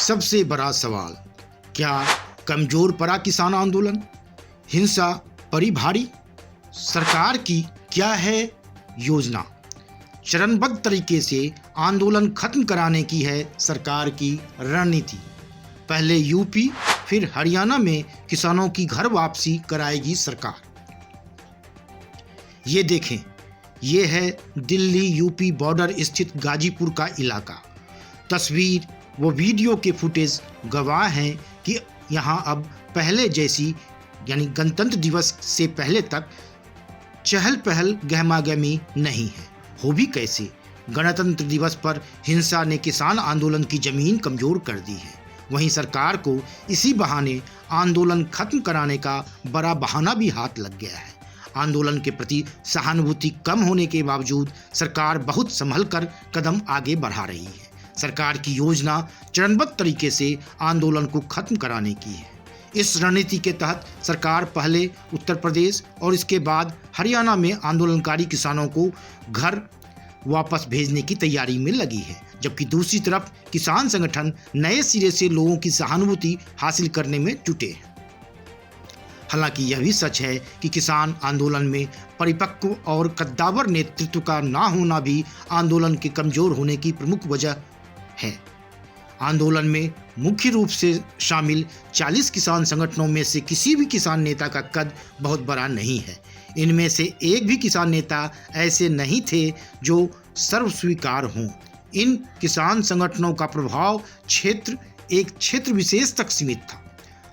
सबसे बड़ा सवाल, क्या कमजोर पड़ा किसान आंदोलन? हिंसा पड़ी भारी? सरकार की क्या है योजना? चरणबद्ध तरीके से आंदोलन खत्म कराने की है सरकार की रणनीति। पहले यूपी फिर हरियाणा में किसानों की घर वापसी कराएगी सरकार। ये देखें, ये है दिल्ली यूपी बॉर्डर स्थित गाजीपुर का इलाका। तस्वीर व वीडियो के फुटेज गवाह हैं कि यहाँ अब पहले जैसी यानी गणतंत्र दिवस से पहले तक चहल पहल गहमागहमी नहीं है। हो भी कैसे? गणतंत्र दिवस पर हिंसा ने किसान आंदोलन की जमीन कमजोर कर दी है। वहीं सरकार को इसी बहाने आंदोलन खत्म कराने का बड़ा बहाना भी हाथ लग गया है। आंदोलन के प्रति सहानुभूति कम होने के बावजूद सरकार बहुत संभल कर कदम आगे बढ़ा रही है। सरकार की योजना चरणबद्ध तरीके से आंदोलन को खत्म कराने की है। इस रणनीति के तहत सरकार पहले उत्तर प्रदेश और इसके बाद हरियाणा में आंदोलनकारी किसानों को घर वापस भेजने की तैयारी में लगी है, जबकि दूसरी तरफ किसान संगठन नए सिरे से लोगों की सहानुभूति हासिल करने में जुटे हैं। हालांकि यह भी सच है कि किसान आंदोलन में परिपक्व और कद्दावर नेतृत्व का ना होना भी आंदोलन के कमजोर होने की प्रमुख वजह है। आंदोलन में मुख्य रूप से शामिल 40 किसान संगठनों में से किसी भी किसान नेता का कद बहुत बड़ा नहीं है। इनमें से एक भी किसान नेता ऐसे नहीं थे जो सर्वस्वीकार हों। इन किसान संगठनों का प्रभाव एक क्षेत्र विशेष तक सीमित था।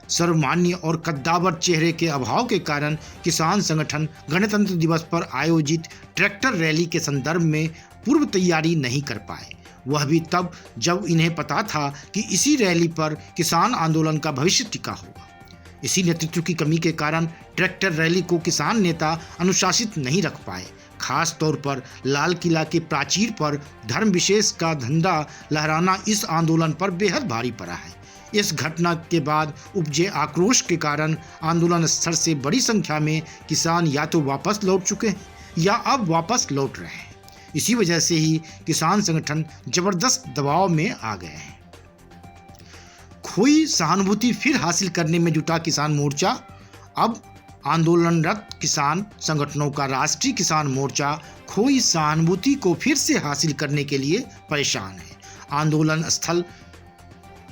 सर्वमान्य और कद्दावर चेहरे के अभाव के कारण किसान संगठन गणतंत्र दिवस पर आयोजित ट्रैक्टर रैली के संदर्भ में पूर्व तैयारी नहीं कर पाए। वह भी तब जब इन्हें पता था कि इसी रैली पर किसान आंदोलन का भविष्य टिका होगा। इसी नेतृत्व की कमी के कारण ट्रैक्टर रैली को किसान नेता अनुशासित नहीं रख पाए। खास तौर पर लाल किला के प्राचीर पर धर्म विशेष का झंडा लहराना इस आंदोलन पर बेहद भारी पड़ा है। इस घटना के बाद उपजे आक्रोश के कारण आंदोलन स्थल से बड़ी संख्या में किसान या तो वापस लौट चुके हैं या अब वापस लौट रहे हैं। इसी वजह से ही किसान संगठन जबरदस्त दबाव में आ गए हैं। खोई सहानुभूति फिर हासिल करने में जुटा किसान मोर्चा। अब आंदोलनरत किसान संगठनों का राष्ट्रीय किसान मोर्चा खोई सहानुभूति को फिर से हासिल करने के लिए परेशान है। आंदोलन स्थल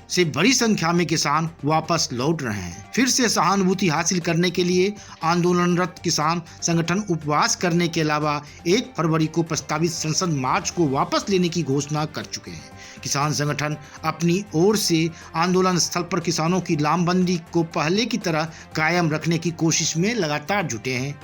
से बड़ी संख्या में किसान वापस लौट रहे हैं। फिर से सहानुभूति हासिल करने के लिए आंदोलनरत किसान संगठन उपवास करने के अलावा 1 फरवरी को प्रस्तावित संसद मार्च को वापस लेने की घोषणा कर चुके हैं। किसान संगठन अपनी ओर से आंदोलन स्थल पर किसानों की लामबंदी को पहले की तरह कायम रखने की कोशिश में लगातार जुटे हैं।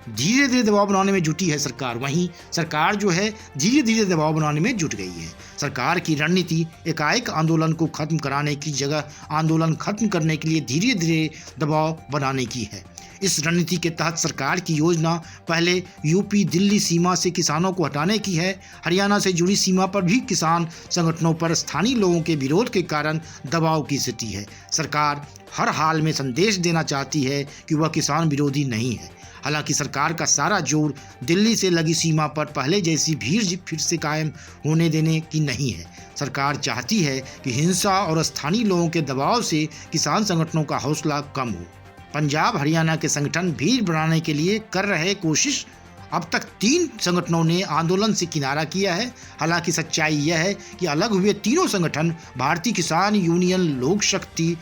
धीरे धीरे दबाव बनाने में जुटी है सरकार। वहीं सरकार जो है धीरे धीरे दबाव बनाने में जुट गई है। सरकार की रणनीति एकाएक आंदोलन को खत्म कराने की जगह आंदोलन खत्म करने के लिए धीरे धीरे दबाव बनाने की है। इस रणनीति के तहत सरकार की योजना पहले यूपी दिल्ली सीमा से किसानों को हटाने की है। हरियाणा से जुड़ी सीमा पर भी किसान संगठनों पर स्थानीय लोगों के विरोध के कारण दबाव की स्थिति है। सरकार हर हाल में संदेश देना चाहती है कि वह किसान विरोधी नहीं है। हालांकि सरकार का सारा जोर दिल्ली से लगी सीमा पर पहले जैसी भीड़ फिर से कायम होने देने की नहीं है। सरकार चाहती है कि हिंसा और स्थानीय लोगों के दबाव से किसान संगठनों का हौसला कम हो। पंजाब हरियाणा के संगठन भीड़ बढ़ाने के लिए कर रहे कोशिश। अब तक 3 संगठनों ने आंदोलन से किनारा किया है। हालांकि सच्चाई यह है कि अलग हुए तीनों संगठन भारतीय किसान यूनियन, लोक शक्ति,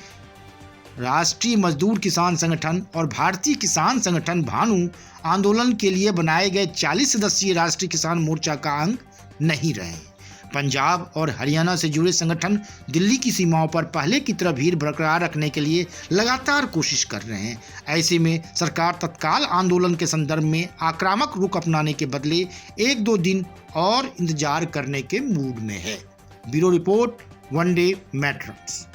राष्ट्रीय मजदूर किसान संगठन और भारतीय किसान संगठन भानु आंदोलन के लिए बनाए गए 40 सदस्यीय राष्ट्रीय किसान मोर्चा का अंग नहीं रहे। पंजाब और हरियाणा से जुड़े संगठन दिल्ली की सीमाओं पर पहले की तरह भीड़ बरकरार रखने के लिए लगातार कोशिश कर रहे हैं। ऐसे में सरकार तत्काल आंदोलन के संदर्भ में आक्रामक रुख अपनाने के बदले 1-2 दिन और इंतजार करने के मूड में है। Bureau report, one day matrix.